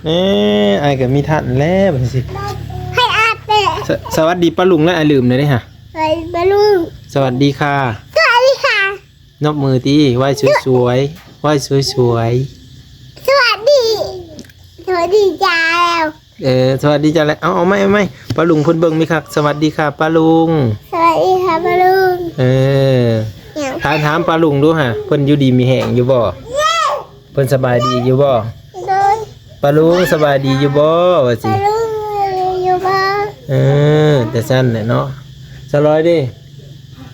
ไอ้ก็มีทันแล้วบัดสิให้อาบเตะสวัสดีป้าลุงแล้วไอ้ลืมเลยเด้ฮะสวัสดีป้าลุงสวัสดีค่ะสวัสดีค่ะนบมือตีไหว้สวยๆไหว้สวยสวัสดีจ้าแล้วสวัสดีจ้าแล้วเอาไม่ป้าลุงเพิ่นเบิ่งมีคักสวัสดีค่ะป้าลุงสวัสดีค่ะป้าลุงถามป้าลุงดูฮะเพิ่นอยู่ดีมีแหงอยู่บ่เพิ่นสบายดีอยู่บ่ป้าลุงสบายดีอยู่บ่ว่าสิป้าลุงอยู่บ่แต่สั้นแหละเนาะสลอยดิ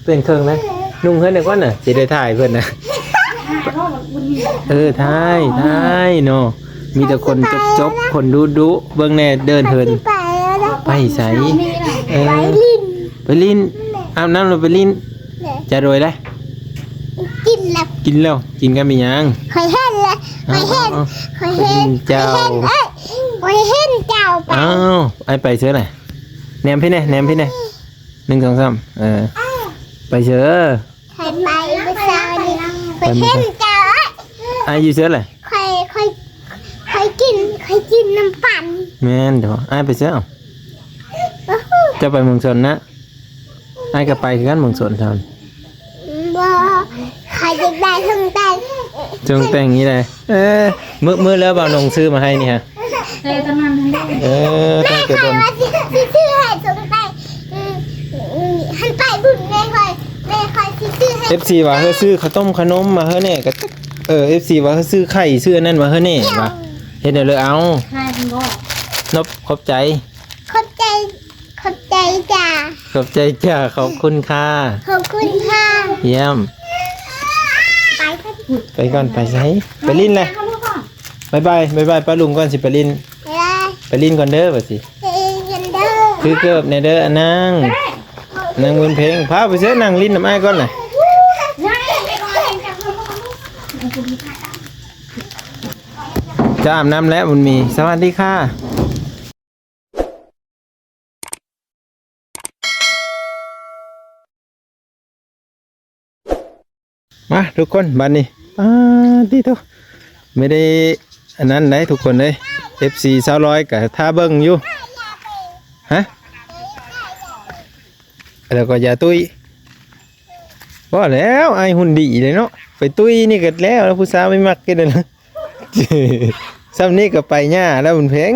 เป็นเครื่องนะนุ่งเพิ่นได้ก่อนน่ะสิได้ถ่ายเพิ่นน่ะถ่ายเนาะมีแต่คนจบคนดุเบิ่งแน่เดินเหินไปไสไปลิ้นอาบน้ำลงไปลิ้นจะรวยได้กินแล้วกินกันมีหยังหอยเห็นเลยหอยเห็นเจ้าหอยเห็นเจ้าไอไปเชื่อไหนแนมพี่แน่1 2 3ไปเชื่อใครไปไม่ทราบนี่หอยเห็นเจ้าไออยู่เชื่อไหนใครกินน้ำปั่นแม่นเดี๋ยวไอไปเชื่อจะไปเมืองชนนะไอก็ไปกันเมืองชนทำบ่ใครจะได้จงแต่งนี้เลยมือแล้วบ่าวนงซื้อมาให้นี่ฮะตั้งแต่ต้นซื้อให้จงแต่งหันไปบุญแม่คอยซื้อให้ FC ว่าเฮาซื้อข้าวต้มขนมมาเฮาแน่ก็FC ว่าเฮาซื้อไข่ซื้อนั่นมาเฮาแน่ว่าเฮ็ดได้เลยเอานบขอบใจจ้าขอบคุณค่ะเยี่ยมไปก่อนไปใช้ไปลิ้นเลยบายป้าลุงก่อนสิไปลิ้นก่อนเด้อว่าสิคือเกือบในเด้อนั่งบนเพลงพาไปเสือนั่งลิ้นน้ำไอ้ก่อนน่ะจะอาบน้ำแล้วมันมีสวัสดีค่ะมาทุกคนบัดนี้ดีทุกไม่ได้อันนั้นไหนทุกคนเลย FC 200กับท่าเบิ้งอยู่ฮะแล้วก็อย่าตุ้ยว่าแล้วไอหุ่นดีเลยเนาะไปตุ้ยนี่ก็แล้วผู้สาวไม่มักกันเลยนะซ้ำนี่ก็ไปหน้าแล้วมันเพลง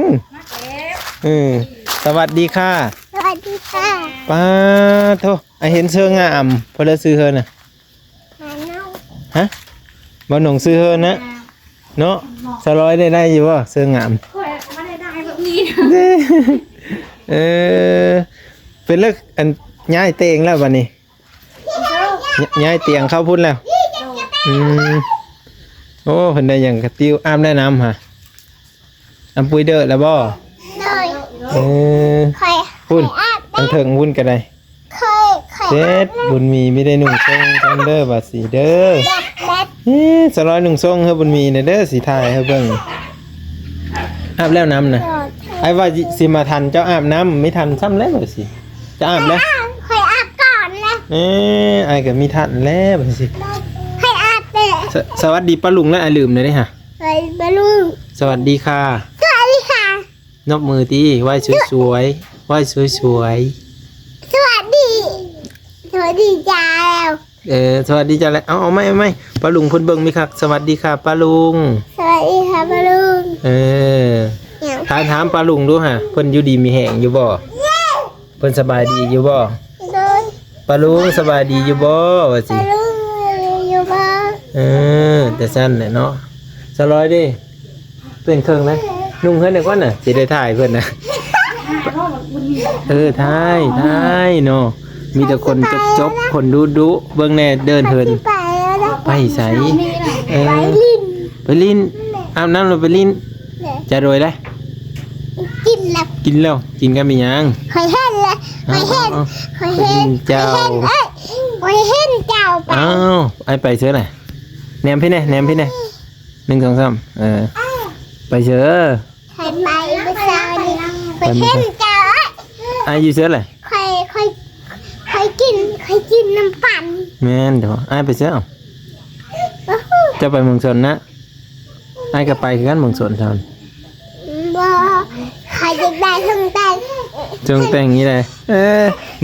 สวัสดีค่ะป้าโธ่ไอเห็นเสื้องามพอแล้วซื้อเธอน่ะฮะบ่หนงซื้อเฮอนะเนาะ200ได้อยู่บ่เสื้องามไม่ได้แบบนี้เป็นเลิกอันย้ายเตียงแล้วบัดนี้ย้ายเตียงเข้าพุ่นแล้วโอ้เพิ่นได้หยังกระติ้วอาบได้น้ำฮะน้ำปุ้ยเด้อแล้วบ่พุ่นตั้งเถิงพุ่นก็ได้เด็ดบุญมีไม่ได้หนุ่งทรงกันเด้อบาสีเด้อ200หนุ่งทรงเฮาบุญมีเนี่ยเด้อสีไทยเฮาเบิ่งอาบแล้วน้ำนะไอ้ว่าสิมาทันเจ้าอาบน้ำไม่ทันซ้ำแล้วสิจะอาบแล้วค่อยอาบก่อนนะไอ้ก็มีทันแล้วบาสิให้อาบเตะสวัสดีป้าลุงแล้วไอ้ลืมเลยเด้ฮะสวัสดีป้าลุงสวัสดีค่ะนบมือตีไหว้สวยไหว้สวยสวัสดีจ้าแล้วสวัสดีจ้าแล้วเอาไม่ป้าลุงเพิ่นเบิ่งมีคักสวัสดีค่ะป้าลุงสวัสดีค่ะป้าลุงถามป้าลุงดูฮะเพิ่นอยู่ดีมีแหงอยู่บ่เพิ่นสบายดีอยู่บ่ป้าลุงสบายดีอยู่บ่ว่าสิป้าลุงอยู่บ่แต่สั้นแหละเนาะสลอยดิเป็นเครื่องนะนุ่งเพิ่นได้ก่อนน่ะสิได้ถ่ายเพิ่นน่ะถ่ายเนาะมีแต่คนจบคนดุเบิ่งแน่เดินเหินไปไสไปลิ้นอาบน้ำลงไปลิ้นจะรวยได้กินแล้วกินกันมีหยังหอยเห็นเลยหอยเห็นเจ้าไอไปเชื่อไหนแนมพี่แน่1 2 3ไปเชื่อใครไปไม่ทราบนี่หอยเห็นเจ้าไออยู่เชื่อไหนใครกินน้ำปั่นแม่นเดี๋ยวไอไปเชื่อจะไปเมืองชนนะไอก็ไปกันเมืองชนทำ บ่ใครจะได้ทงแต่ง จงแต่งนี้เลย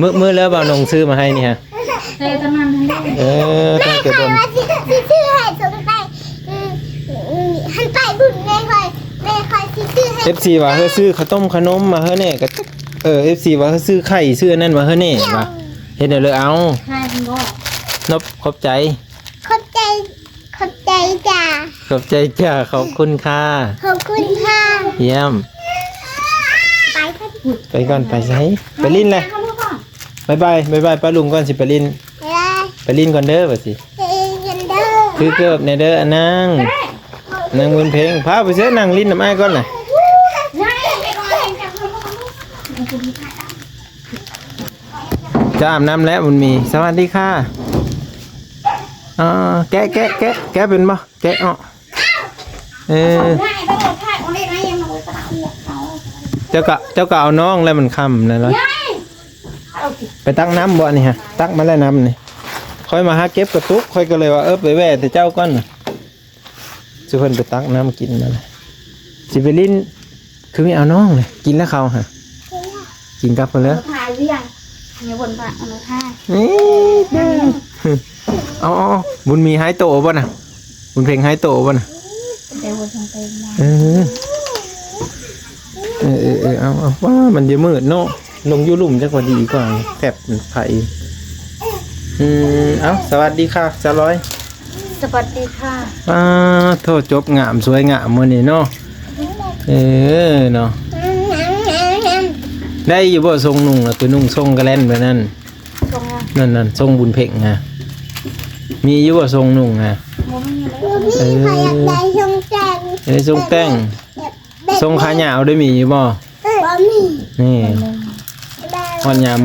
มื้อแล้วบ่าวนงซื้อมาให้นี่ฮะ เต้ตะมันให้ แม่ ตั้งแต่ ใคร ต้น ว่าสิซื้อให้ทงแต่งหันไปบุญแม่คอยสิซื้อให้ FC ว่าเฮาซื้อข้าวต้มขนมมาเฮาแน่ก็FC ว่าเฮาซื้อไข่ซื้ออันนั้นมาเฮาแน่ว่าเฮ็ดเดี๋ยวเลยเอา ใช่คุณพ่อน บขอบใจ ขอบใจจ้า ขอบใจจ้าขอบคุณค่ะ ขอบคุณค่ะ เยี่ยม ไปค่ะ ไปก่อนไปไสไปลิ้นเลย เข้าลูกก่อน บ๊ายบายป้าลุงก่อนสิไปลิ้น ไป ไปลิ้นก่อนเด้อว่าสิ เย็นเด้อ คือเกิบในเด้ออนางนางเวนเพลงพาไปเสื้อนั่งลิ้นน้ำอ้ายก่อนน่ะ ยายไปก่อนจะเข้าลูกก่อน จะอาบน้ำแล้วมันมีสวัสดีค่ะแกะเป็นบ่แกะยอ่ะายไปหมดท่าของเล่นนะยังมาเลยตาหัวเขา เจ้าก็เอาน้องแล้วมันค่ำนั่นเลย ยายเอาสิ ไปตักน้ำบ่นี่ฮะตักมาแล้วน้ำนี่ค่อยมาหาเก็บกระตุกค่อยก็เลยว่าไปแว่แต่เจ้าก่อนน่ะสิเพิ่นไปตักน้ำกินมาเลยสิไปลิ้นคือไม่เอาน้องเลยกินแล้วเขาฮะกินกลับไปแล้ว ถ่ายหรือยังเนี่ยบนถ่ายเอาถ่าย เอาบุญมีหายโตบ่น่ะบุญเพลงหายโตบ่น่ะ เดี๋ยวบนทางเต็มมา เอาว่ามันจะมืดเนาะลงอยู่ลุ่มจะกว่าดีกว่าแคบไผ่เอาสวัสดีค่ะสร้อย สวัสดีค่ะ โทษจบงามสวยงามมื้อนี้เนาะเนาะได้อยู่บ่ทรงนุ่งน่ะตัวนุ่งทรงกระแล่นไปนั่น ตรงอ่ะ นั่นทรงบุญเพ่งฮะมีอยู่บ่ทรงนุ่งฮะ โมไม่มีเลย พี่ใครอยากได้ทงแต่ง ทรงแต่งทรงขายาวได้มีอยู่บ่ บ่มี นี่พอนยาม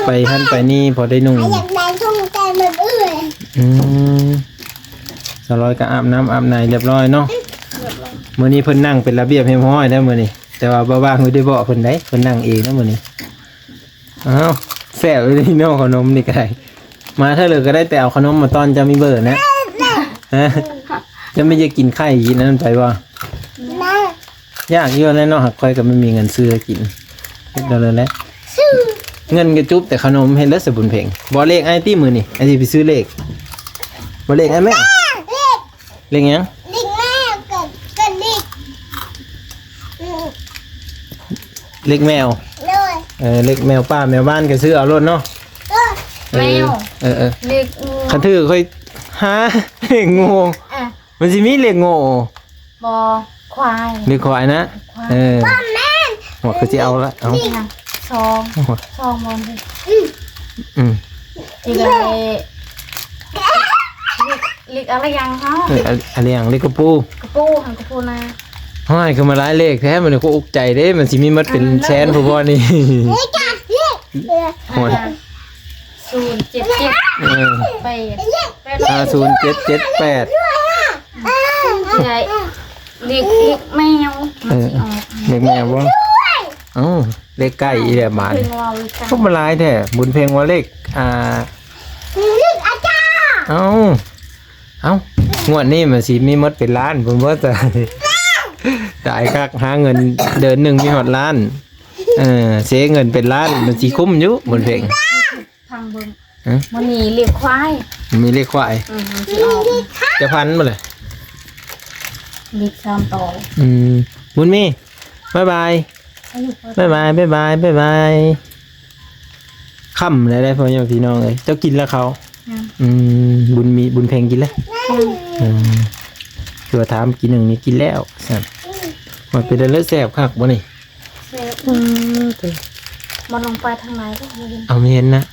ไปหั่นไปนี่พอได้นุ่ง ใครอยากได้ทงแต่งแบบอื่น สร้อยก็อาบน้ำอาบในเรียบร้อยเนาะมื้อนี้เพิ่นนั่งเป็นระเบียบเรียบร้อยแล้วมื้อนี้แต่ว่าบ่ว่างไม่ได้บอกเพิ่นได้เพิ่นนั่งเองนะมื้อนี้อ้าวแซ่บเลยเนาะขนมนี่ก็ได้มาถ้าเหลือก็ได้แต่เอาขนมมาตอนจะมีเบอร์นะฮะจะไม่จะกินไข่กินนั่นไปบ่ แม่ ยากเยอะแน่เนาะหากค่อยก็ไม่มีเงินซื้อกินเฮ็ดเอาเลยแหละ ซื้อ เงินก็จุบแต่ขนมเฮ็ดแล้วสบุญเพ่งบ่เลขไอ้ตี้มื้อนี่ไอ้สิไปซื้อเลขบ่เลขไอ้แม่ เด็ก เลขหยัง ลิงแม่กับลิง เลขแมว เลย เลขแมวป้าแมวบ้านก็ซื้อเอารถเนาะ แมว เล็ก คันถือค่อยหาเลขงู อ่ะ มันสิมีเลขงู บอควาย เลขควายนะป้าแม่ หัวคือสิเอาละเอา นี่ค่ะซองบอลดิ อืม อีกอะไรเล็กอะไรยังเขา อะไรอย่างเลขกระปู กระปูหันกระปูนา ห้อยคือมาหลายเลขแท้มันก็อุกใจเด้มันสิมีมัดเป็นแสนผู้บ่นี่ เด็กจ้ะเด็ก โอ้ย 077ไป 507778 ใหญ่เล็กแมวมันสิออก เลขแมวบ่เอ้าเลขไก่อีแหละบาด เพิ่งว่าเลยกัน พวกมาหลายแท้บุญเพลงว่าเลขลิงอาจารย์ เอ้างวดนี้มันสิมีหมดเป็นล้านผมว่าจะ จ่ายคักหาเงินเดือนหนึ่งมีหอดล้านเสียเงินเป็นล้านมันสิคุ้มอยู่บนเพลง ทางเบิ่งมันนี่เล็กควาย มีเลขควาย มันสิออก จะพันมาเลย เล็ก3ต่อ บุญมีบ๊ายบายบ๊ายบายบ๊ายบายบ๊ายบายค่ำเลยได้พ่อแม่พี่น้องเลยเจ้ากินแล้วเขาบุญมีบุญเพลงกินแล้วคือว่าถามกินหนึ่งนี่กินแล้วสั่นมันเป็นเลือดแสบคักบ่นี่ มันลงไปทางไหนก็ไม่เห็น เอาไม่เห็นนะ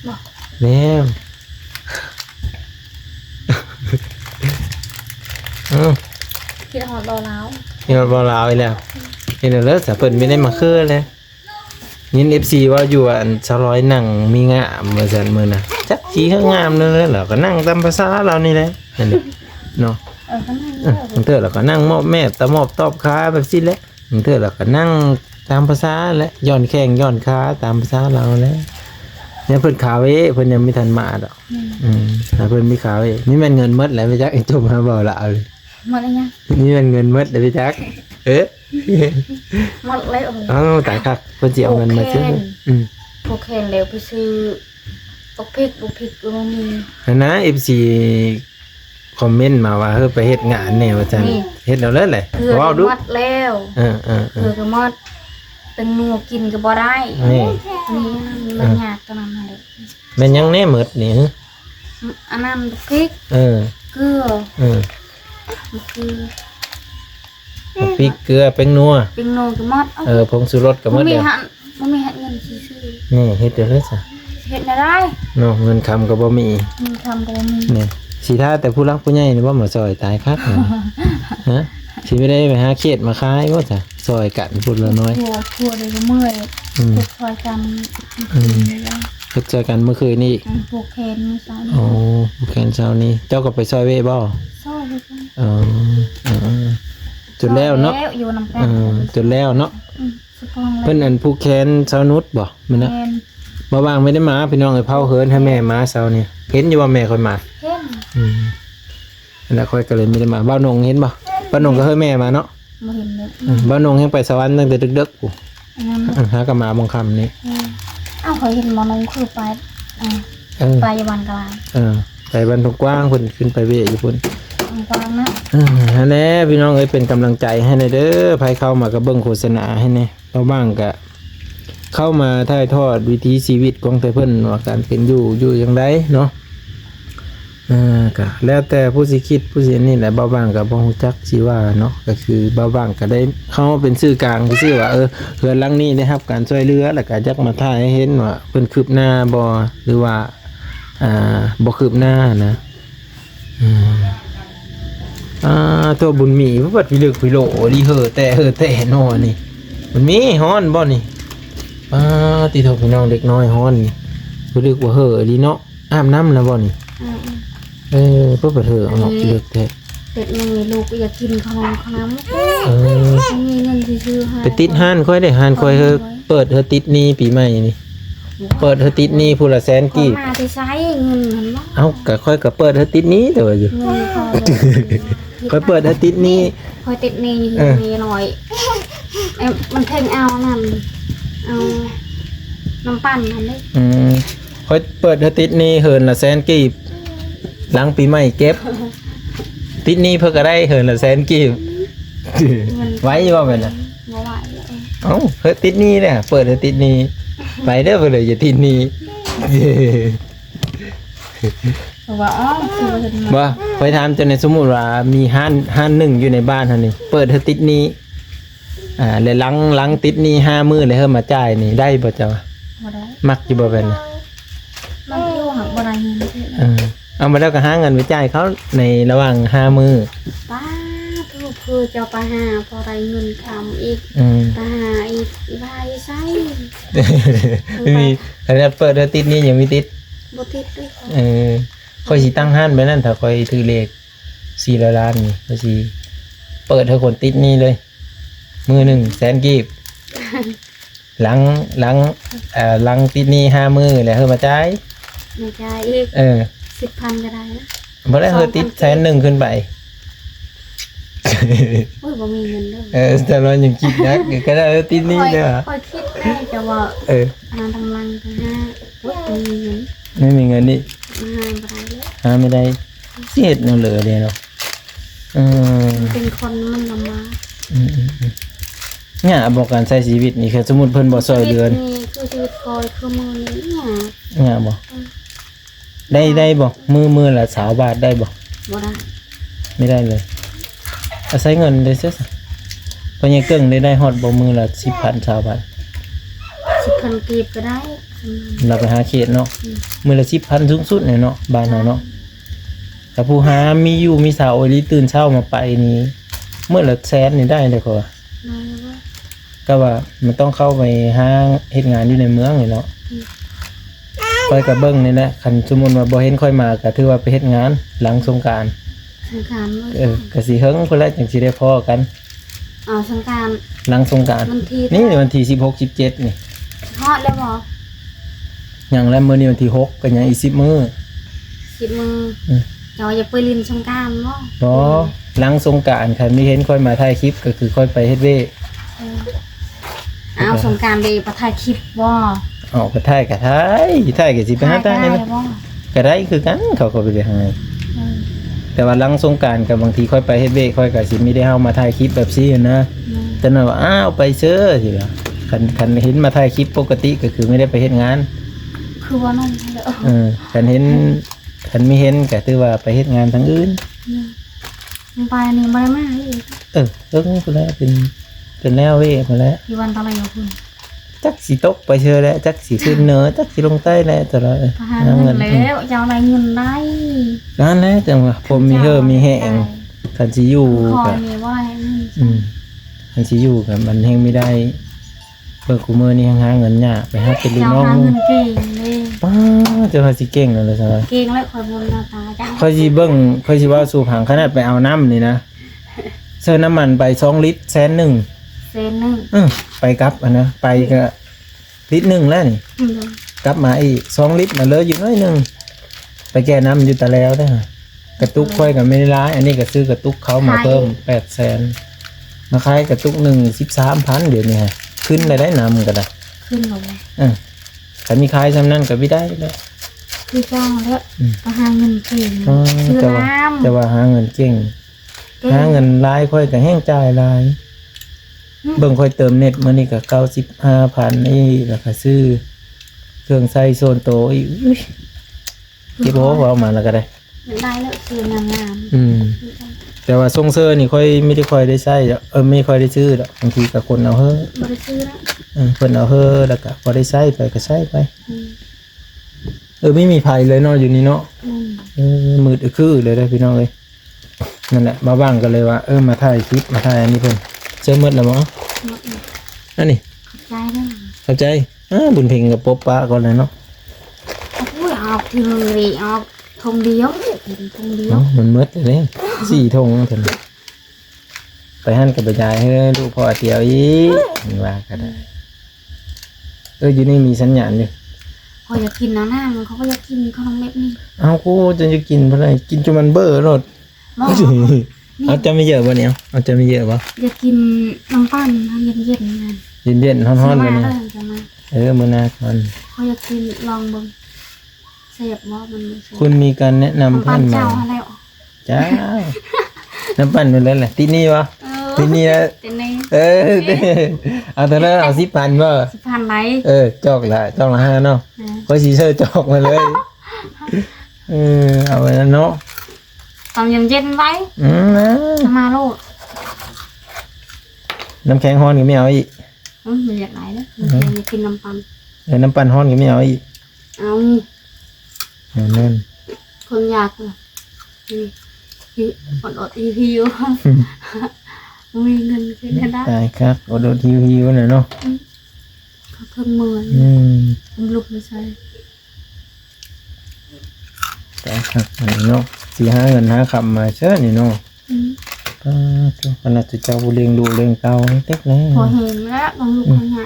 บอก แล้ว คิดหอดรอแล้ว นี่เราบอลาวอีกแล้วนี่เราเลิกแต่เปิดไม่ได้มาเคลื่อนเลยยินFCว่าอยู่อัน200นั่งมีงามเหมือนกันมือนะจักขี้ข้างงามเลยเหรอก็นั่งตามภาษาเรานี่แหละนั่นดิเนาะ ข้างใน บางเถอะเราก็นั่งมอบแม่ตะมอบตอบค้าแบบสิแหละบางเถอะเราก็นั่งตามภาษาแหละย้อนแข้งย้อนขาตามภาษาเราแหล้วเนี่ยเพิ่นขาวเอ้เพิ่นยังไม่ทันมาดอกแต่เพิ่นมีขาวเอ้นี่มันเงินหมดแล้วไปจักไอ้จมหาบ่ละเอาเลย หมดแล้วยัง นี่มันเงินหมดแล้วไปจัก เอ๊ะ หมดเลยโอ้โห เอ้าตายครับเพิ่นสิเอาเงินมาซื้อโอเคเร็วไปซื้อบุกพริกก็มี นะ FC คอมเมนต์มาว่าเฮ้ยไปเฮ็ดงานแน่ว่าจังเฮ็ดแล้วเลยแหละ เพื่อ ว้าว ก็ ดู หมดแล้ว เออ เพื่อก็หมดเป็นนัวกินก็บ่ได้ นี่ นี่มันยากตอนนั้นเลย แม่นยังแน่หมดนี่ อันนั้นบุกพริก เออ เกลือ บัก เกลือ พริกเกลือแป้งนัว เป็นนัวก็หมด ผงชูรสก็หม มั ด นมี แล้ว หันมันมีหันเงินซื้อ นี่เฮ็ดเดี๋ยวเลยจ้ะ เฮ็ดได้ เนาะเงินคำก็บ่มี มีทำก็มี นี่สิท่าแต่ผู้รักผู้ใหญ่นี่บ่มาซอยตายคักนี่ฮะสิไม่ได้ไปหาเขตมาขายบ่จ้ะซอยกันพูดละน้อย ทัวเลยก็เมื่อยผูกคอยกัน เฮ็ดเจอกันเมื่อคืนนี้ ผูกแขนมือซ้าย โอ้แค่เช้านี้เจ้าก็ไปซอยเว้บ่ ซ้อยเลยกัน เออจุดแล้วเนาะ อยู่นำกั จุดแล้วเนาะ สปองเลย เพิ่นอันผู้แคนเช้านุชบ่มื้อนะบ่ว่างไม่ได้มาพี่น้องเอ้ยเผาเฮินให้แม่มาเช้านี้เห็นอยู่ว่าแม่ค่อยมา เห็น อันนั้นค่อยก็เลยไม่ได้มาบ้านนงเห็นบ่บ้านนงก็เฮ้ยแม่มาเนาะ มาเห็นเลย บ้านนงยังไปสวรรค์ตั้งแต่ดึกๆกู อันนั้น หากับมาบางคำนี่ อ้าวเคยเห็นมอนงคือไป ไปวันกลาง ไปบ้านตรงกว้างคนขึ้นไปเวอยู่พุ่น กลางนะ ฮะแน่พี่น้องเอ้ยเป็นกำลังใจให้ในเด้อใครเข้ามากับเบิ้งโฆษณาให้แน่เราบ้างกะเข้ามาถ่ายทอดวิถีชีวิตของแต่เพิ่นว่าการเป็นอยู่อย่างไรเนาะก็แล้วแต่ผู้สิคิดผู้สินี่แหละเบาบางกับบ่ฮู้จักสิว่าเนาะก็คือเบาบางก็ได้เข้ามาเป็นสื่อกลางซื่อว่าเฮือนหลังนี้ได้รับการช่วยเหลือแล้วก็จักมาถ่ายให้เห็นว่าเพิ่นคืบหน้าบ่หรือว่าบ่คืบหน้านะตัวบุญมีว่าบัดวิลึกวิโลดีเหอะแต่นอนี่มันมีฮ้อนบ่นี่ติโทพี่น้องเด็กน้อยฮ้อนนี่วิลึกว่าเหอะดีเนาะอาบน้ำแล้วบ่นี่เพื่อเถอะเอาหนอกเลือกแท้ เป็ดมีลูกอยากกินขนมมีเงินซื้อให้ ไปติดห้านค่อยได้ห้านค่อยเปิดเธอติดหนี้ปีใหม่นี่เปิดเธอติดหนี้ผู้ละแสน กี กี่ มาที่ใช้เงินเห็นบ่ เอ้าก็ค่อยก็เปิดเธอติดหนี้แต่ว่าอยู่ เงินคอย ค่อยเปิดเธอติดหนี้ คอยติดนี่อยู่นี่หน่อยมันเพ่งเอานั่นเอาน้ำปั่นนั่นเลย ค่อยเปิดเธอติดหนี้เหินละแสนกี่หลังปีใหม่เก็บติดหนี้เพิ่นก็ได้เหินละแสนกี่ไว้บ่แม่นน่ะ บ่ไหว เอ้าเพิ่นติดหนี้เนี่ยเปิดเธอติดหนี้ไปเด้อเพิ่นเลยอย่าติดหนี้ ว่าอ๋อคือเห็นมัน บ่ไปถามจนในสมมุติว่ามีห้านหนึ่งอยู่ในบ้านเฮานี่เปิดเธอติดหนี้แล้วหลังติดหนี้5มื้อแล้วเฮามาจ่ายนี่ได้บ่เจ้า บ่ได้ มักอยู่บ่แม่นน่ะ มันอยู่หักบ่ได้เงิน เอามาแล้วก็หาเงินไปจ่ายเขาในระหว่าง5มื้อ ป้าทุกคือจะไปหาพอได้เงินคำอีกไปหาอีกบายใช้ ไม่มีอันนี้เปิดเธอติดหนี้ยังมีติด บ่ติดด้วย ค่อยสิตั้งห้านไปนั่นถ้าค่อยถือเลข400 ล้านนี่ค่อยสิเปิดเธอคนติดหนี้เลยมือหนึ่งแสนกีบหลังติดหนี้5มื้อแล้วเฮามาจ่าย ไม่ใช่อีก 10,000ก็ได้นะ บ่ได้เฮาติด100,000ขึ้นไป โอ้ยบ่มีเงินเด้อ แต่เรายังคิดนะก็ได้ติดหนี้เด้อ ค่อยคิดได้แต่ว่า อันนั้นทำลังก็ห้าโอ้ยบ่มีเงิน ไม่มีเงินนี่ มาหาบ่ได้เลยหาไม่ได้สิเฮ็ดแนวเหลือเด้เนาะเป็นคนมันลำบาก เนี่ยบอกการใช้ชีวิตนี่คือสมมุติเพิ่นบ่ซอยเดือน นี่คือชีวิตคอยคือมือนี้เนี่ย เนี่ยบ่ได้บ่มือละ20 บาทได้บ่ บ่ได้ ไม่ได้เลยอาศัยเงินได้ซื่อเพราะยังเกิ้งได้ฮอดบ่มือละ 10,000 20 บาท 10,000กีบก็ได้ เราไปหาเขตเนาะมือละ 10,000 สูงสุดเนี่ยเนาะบ้านเฮาเนาะแต่ผู้หามีอยู่มีสาวอีหลีตื่นเช้ามาไปนี่มื้อละแสนนี่ได้เลยก็ว่า น้อยว่า ก็ว่ามันต้องเข้าไปหาเฮ็ดงานอยู่ในเมืองนี่เนาะค่อยก็เบิ่งนี่แหละคันสมมุติว่าบ่เห็นค่อยมาก็ถือว่าไปเฮ็ดงานหลังสงกรานต์ สังการว่า ก็สิเฮิงพุ่นแหละจังสิได้พ้อกัน สังการ หลังสงกรานต์ วันที่ นี่วันที่16 17นี่ ฮอดแล้วบ่ อย่างแล้วมื้อนี้วันที่6ก็ยังอีก10มื้อ 10 มือ อืม เจ้าอย่าไปลินสงการบ่ บ่ หลังสงกรานต์คันมีเห็นค่อยมาถ่ายคลิปก็คือค่อยไปเฮ็ดเวย เอาสงกรารไปประถ่ายคลิปบ่ ออกไปถ่ายก็ถ่ายก็สิไปหาถ่าย ได้ นะ บ่ ก็ได้คือกันเขาก็ไปให้ อืม แต่ว่าหลังสงกรานต์ก็บางทีค่อยไปเฮ็ดเวยค่อยก็สิมีได้เฮามาถ่ายคลิปแบบซี่นะแต่น่ะว่าอ้าวไปเซ้อสิล่ะคันเห็นมาถ่ายคลิปปกติก็คือไม่ได้ไปเฮ็ดงาน คือว่าน้องเด้อ คันไม่เห็นก็ถือว่าไปเฮ็ดงานทางอื่น ไปนี่บ่ได้มาอีก พุ่นแหละเป็นแนวเวยพุ่นแหละ ที่วันตะไลของคุณ จักสิตกไปเชื่อแล้วจักสิขึ้นเหนือจักสิลงใต้แล้วแต่ละ ทหารเงินแล้วจะเอาอะไรเงินได้ นั่นแหละจังว่าผมมีมีแห้งคันสิอยู่ คอ ก็ ยมีว่าอะไรเงิน คันสิอยู่ก็มันแฮงไม่ได้เบิ่งกูมื้อนี้หาเงินยากไปหาเป็นลูก เจ้า น้อง หาเงินเก่งเลย ป้าเจ้าสิเก่งนั่นเลยซะ เก่งและคอยบนหน้าตาจ้า ค่อยสิเบิ่งค่อยสิว่าสู่ผังขนาดไปเอาน้ำนี่นะเสื้อน้ำมันไป2ลิตร100,000 เซนหนึ่ง ไปกลับอันนะไปก็ลิตรหนึ่งแล้วนี่กลับมาอีก2ลิตรมาเลยอยู่น้อยหนึงไปแก้น้ำอยู่แต่แล้วเด้อกระตุกค่อยก็ไม่ได้ร้ายอันนี้ก็ซื้อกระตุกเขามาเพิ่ม800,000มาขายกระตุกหนึ่ง13,000เดี๋ยวนี้ฮะขึ้นได้น้ำก็ได้ ขึ้นลง ถ้ามีขายซ้ำนั่นก็ไม่ได้แล้ว คือเจ้าแล้วก็หาเงินเก่ง แต่ ซื้อ ว่า น้ำ แต่ว่าหาเงินเก่งหาเงินรายค่อยก็แห้งจ่ายรายเบิ่งค่อยเติมเน็ตมื้อนี้ก็95,000นี่แล้วก็ซื้อเครื่องใช้โซนโตอีกอุ๊ยเก็บหัวเอามาแล้วก็ได้ ได้แล้วซื้องาม แต่ว่าทรงเสื้อนี่ค่อยไม่ได้ค่อยได้ใช้ไม่ค่อยได้ซื้อดอกบางทีก็คนเอาเฮ้อบ ริซื้อแล้ว เพิ่นเอาเฮ้อแล้วก็พอได้ใช้ไปก็ใช้ไปไม่มีภัยเลยเนาะอยู่นี่เนาะมืดคือเลยได้พี่น้องเอ้ยนั่นแหละมาบ้างก็เลยว่ามาถ่ายคลิปมาถ่ายอันนี้เพิ่นเจอหมดแล้วมั้งอันนี้ ใจได้ เข้าใจบุญเพ็งกับป๊บปะก่อนเลยเนาะ อุ้ยออกทีนึงเลยออกทงเดียวทงเดียว มันมืดเลย4 ธงเพิ่นไปหั่นกับไปยายเฮ้ยลูกพ่อเตียวอีว่าก็ได้อยู่นี่มีสัญญาณอยู่ พออยากกินน้ำเขาก็อยากกินขนมเม็ดนี่ เอากูจะกินเพราะอะไรกินจนมันเบ้อรถเอาจะไม่เยอะวะเนี่ยเอาจะไม่เยอะวะ อยากกินน้ำปั้นทำเย็นๆนั่น เย็นๆฮ้อนๆไป เล เนี่ย จะมา มื้อหน้าก่อน เขาอยากกินลองบึงเสียบว่ามัน คุณมีการแนะนำเพื่ ปั้ อน นมา เจ้าอะไรอ่ะ จ้าน้ำปั่นเป็นไรล่ะที่นี่วะที่นี่นะ เต็นนี่ เอาตอนนั้นเอา10,000บ่ 10,000ไหน จอกละ5เนาะก็สิเซอร์จอกมาเลยเอาไว้นั่นเนาะ ตอนเย็นๆไว้ นะ มาโลด น้ำแข็งฮ้อนก็ไม่เอาอีก มันอยากไหนนะอยากกินน้ำปั้น น้ำปั่นฮ้อนก็ไม่เอาอีก เอา นั่น คนอยากคืออดอีพิวมีเงินกินได้ ได้ครับอดหิวๆหน่อยเนาะ เขาเพิ่มมือลูกไม่ใช่ ได้ครับอันนี้เนาะสิหาเงินหาคำมาเชิญนี่เนาะตัวขนาดเจ้าเลี้ยงลูกเลี้ยงเต้าเต็กแล้ว พอเห็นแล้วบางลูกคนไหน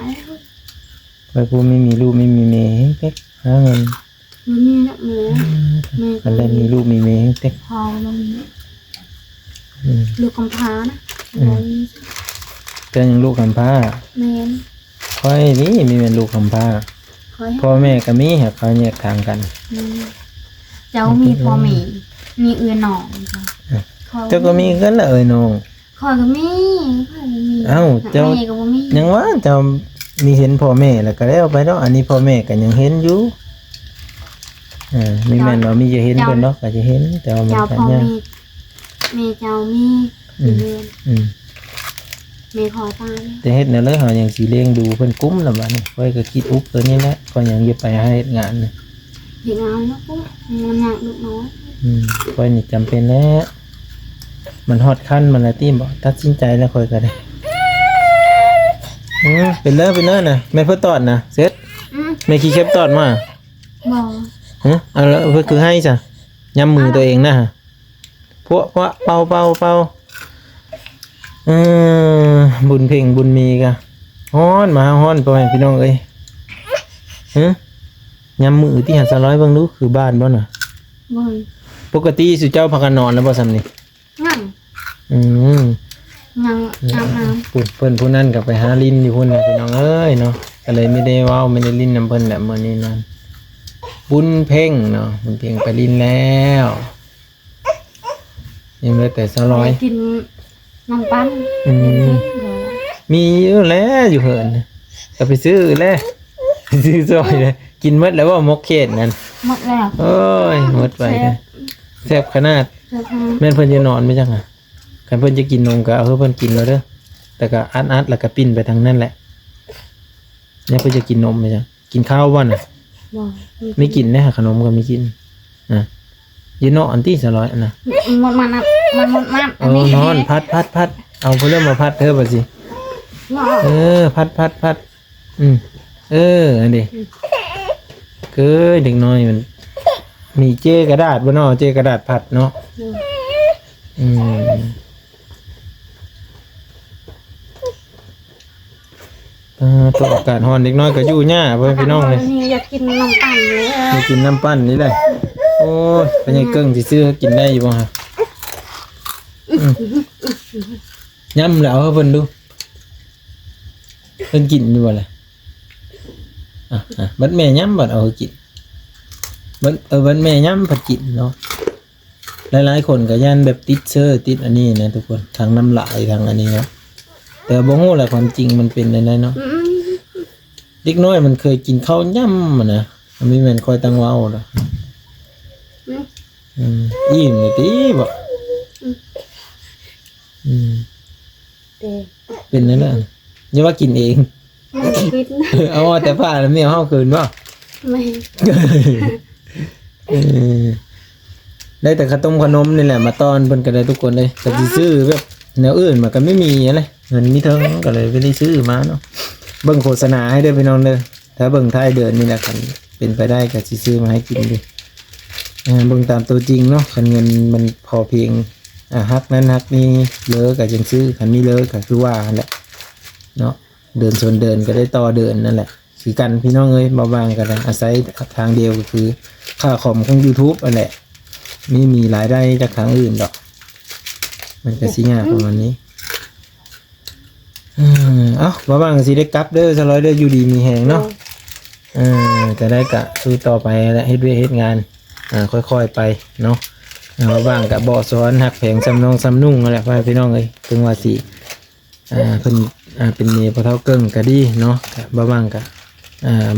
ไปพูดไม่มีลูกไม่มีเมย์เต็กหาเงิน มีนะแม่ มันได้มีลูกมีเมย์เต็ก พอมันลูกกำพร้านะ แต่ยังลูกคำพร้า แม่ ค่อยนี่มีเป็นลูกคำพร้า คอย พ่อแม่ก็มีหากเขาแยกทางกัน เจ้ามีพอมีมีเอื้อหนองเจ้าก็มีกันละน้อง คอยก็มีคอยก็มี เอ้าเจ้า แม่ก็บ่มี ยังว่าเจ้ามีเห็นพ่อแม่แล้วก็แล้วไปเนาะอันนี้พ่อแม่ก็ยังเห็นอยู่มีแม่นว่ามีจะเห็นเพิ่นเนาะก็จะเห็นแต่ว่ามัน เจ้า ก็ พอย าก มีเจ้ามีเดือนแม่ขอตาย แต่เฮ็ดแนวเลยเฮายังสิเลี้ยงดูเพิ่นกุ้มแล้วบัดนี้ค่อยก็คิดอุบตัวนี้แหละก็ยังอย่าไปให้เฮ็ดงานนี่ เห็นเอาเนาะปุ๊บมันอยากลูกน้อย ค่อยนี่จำเป็นแล้วมันฮอดขั้นมันละติบ่ตัดสินใจแล้วค่อยก็ได้เป็นเลยน่ะแม่เพิ่นตอดน่ะเสร็จแม่ขี้เข็บตอดมา บ่ เอาแล้วเพิ่นคือให้จ้ะย้ำมือตัวเองนะพวกเป่าบุญเพ่งบุญมีกะฮ้อนมาฮ้อนพ่อแม่พี่น้องเอ้ยย้ำมือที่หันสะร้อยเบิ่งดูคือบ้านบ่น่ะ บ่ ปกติสุเจ้าพากันนอนแล้วบ่ซ้ำนี่ งั้น อืม ยังอาบน้ ปุ่นเพิ่นผู้นั้นก็ไปหาลิ้นอยู่พุ่นน่ะพี่น้องเอ้ยเนาะก็เลยไม่ได้เว้าไม่ได้ลิ้นนํเพิ่นแหละมื้อนี้นั่นบุญเพ่งเนาะบุญเพ่งไปลิ้นแล้วยังเหลือแต่ส ำ ร้อย กินน้ำปั้น อืม มีอยู่แล้วอยู่เหินก็ไปซื้อแล้ว ซื้อซอยเลยกินหมดแล้วว่ามกเขตนั่น หมดแล้ว โอ้ยหมดไปเลยแซ่บขนาด เสื้อผ้า แม่นเพิ่นจะนอนไหมจังอ่ะคันเพิ่นจะกินนมก็เอาเพิ่นกินแล้วเด้อแต่ก็อัดแล้วก็ปิ้นไปทางนั้นแหละเนี่ยเพิ่นจะกินนมไหมจังกินข้าวบ่น่ะ บอก ไม่กินนะขนมก็ไม่กินนะยืนนอนที่สลอยอันน่ะ หมดมันอ่ะมันหมดมัน เออนอนพัดเอาเพิ่นเริ่มมาพัดเธอบัดสิ นอน เออพัดเอออันนี้เกิดเด็กน้อยมันมีเจกระดาษบ่เนาะเจกระดาษพัดเนาะอืมตัวอากาศร้อนเด็กน้อยก็อยู่หญ้าเพิ่นพี่น้องเลย นี่อยากกินน้ำปั่นเลย มีกินน้ำปั้นนี่แหละโอ้ยเป็นยังเกิ้งสิซื้อกินได้อยู่บ่ฮะย่ำแล้วเพิ่นดูเพิ่นกินอยู่บ่ล่ะบัดแม่ย่ำบัดเอากินบัดแม่ย่ำผัดกินเนาะหลายๆคนก็ย่านแบบติดเชื้อติดอันนี้นะทุกคนทางน้ำลายทางอันนี้เนาะแต่บ่ฮู้แหละความจริงมันเป็นจังไดเนาะเด็กน้อยมันเคยกินข้าวย่ำอะนะมันมีแม่นคอยตั้งเว้าดอกอิ่มเลยติบ่เป็นนั่นแหละอย่าว่ากินเอง ไม่คิดนะ เอาแต่ผ้าแล้วไม่เอาเฮาคืนบ่ ไม่ ได้แต่ขนมนี่แหละมาต้อนเพิ่นก็ได้ทุกคนเลยแต่สิซื้อแบบแนวอื่นมันก็ไม่มีอะไรเงินมีเท่าก็เลยไม่ได้ซื้อมาเนาะเบิ่งโฆษณาให้เด้อพี่น้องเด้อถ้าเบิ่งท้ายเดือนนี่แหละคันเป็นไปได้ก็สิซื้อมาให้กินดิเบิ่งตามตัวจริงเนาะคันเงินมันพอเพียงฮักนั้นฮักนี้เลอก็จังซื้อคันมีเลอก็คือว่านั่นแหละเนาะเดินชนเดินก็ได้ต่อเดินนั่นแหละคือกันพี่น้องเอ้ยบ่บางก็ได้อาศัยทางเดียวก็คือค่าคอมของ YouTube นั่นแหละมีรายได้จากทางอื่นดอกมันก็สิยากประมาณนี้เอ้าบ่บางสิได้กลับเด้อสลอยเด้ออยู่ดีมีแหงเนาะจะได้กะสู้ต่อไปและเฮ็ดเวยกเฮ็ดงานค่อยๆไปเนาะบ่บางกะบ่สอนหักแผงสำนองสำนุ่งนั่นแหละพี่น้องเอ้ยถึงว่าสิเพิ่นเป็นเมียพ่อเฒ่าเกิ้งก็ดีเนาะบ่บางกะ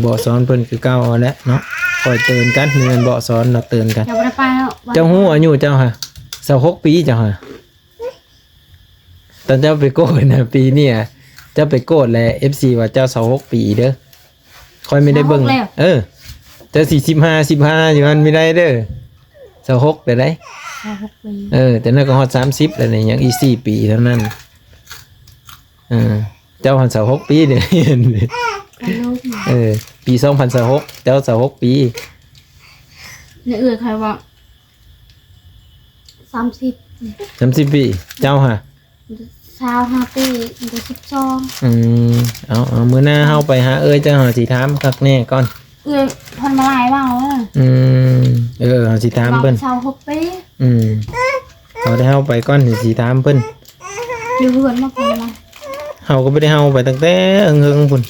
บ่สอนเพิ่นคือเก่าเอาแหละเนาะคอยเตือนกันนี่มันบ่สอนเราเตือนกัน อย่าไปไปแล้ว เจ้าฮู้อายุเจ้าค่ะ26ปีเจ้าค่ะตอนเจ้าไปโกดนะปีนี้เจ้าไปโกดแล้ว FC ว่าเจ้า26ปีเด้อค่อยไม่ได้เบิ่งเจ้า15อยู่มันไม่ได้เด้อ26ได้6 ปี แต่นั่นก็ฮอด30แล้วนี่ยังอีก4ปีเท่านั้นเจ้า26ปีเนี่ย ปี2026เจ้า26ปีเนี่ยใครว่า30 ปีเจ้าค่ะ25 ปีจะเอามื้อหน้าเฮาไปหาเจ้าหาสิถามคักแน่ก่อนพันมาหลายเว้าเฮาสิถามเพิ่น26 ปีเอาได้เฮาไปก่อนสิถามเพิ่น อยู่เฮือนมาก่อนล่ะเฮาก็บ่ได้เฮาไปตั้งแต่เฮิงพุ่น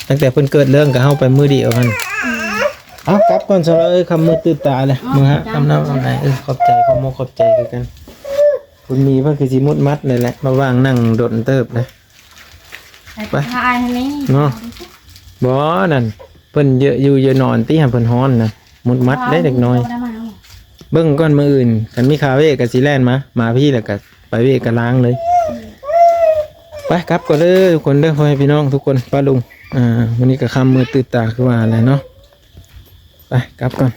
ตั้งแต่เพิ่นเกิดเรื่องก็เฮาไปมื้อเดียวกันเอากลับก่อนซะเลยคำมือตื่นตาเลยมื้อฮะคำน้ำเอาไหนขอบใจขอบใจคือกันคุณมีเพิ่นคือสิมุดมัดเลยแหละมาว่างนั่งดนเติบเลยไปทายทางนี้เนาะบ่นั่นเพิ่นเยอะอยู่เยอะนอนติหาเพิ่นฮ้อนนะมุดมัดได้เด็กน้อยเบิ่งก่อนมื้ออื่นคันมีคาเฟ่ก็สิแล่นมาพี่แล้วก็ไปเวก็ล้างเลยไปกลับก่อนเด้อทุกคนเด้อพ่อแม่พี่น้องทุกคนป้าลุงวันนี้ก็ค่ำมือตื่นตาคือว่าอะไรเนาะไปกลับก่อน